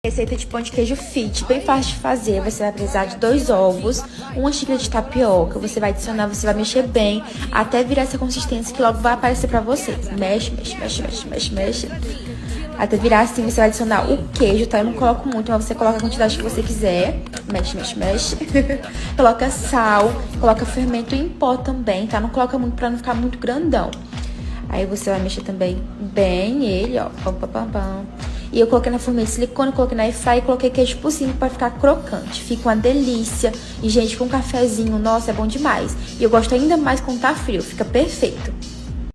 Receita de pão de queijo fit, bem fácil de fazer. Você vai precisar de 2 ovos, uma xícara de tapioca. Você vai adicionar, você vai mexer bem até virar essa consistência que logo vai aparecer pra você. Mexe, mexe, mexe, mexe, mexe, mexe. Até virar assim, você vai adicionar o queijo, tá? Eu não coloco muito, mas você coloca a quantidade que você quiser. Mexe, mexe, mexe. Coloca sal, coloca fermento em pó também, tá? Não coloca muito pra não ficar muito grandão. Aí você vai mexer também bem ele, ó. Pam, pam, pam, pam. E eu coloquei na forminha de silicone, coloquei na airfryer e coloquei queijo por cima pra ficar crocante. Fica uma delícia. E, gente, com um cafezinho, nossa, é bom demais. E eu gosto ainda mais quando tá frio, fica perfeito.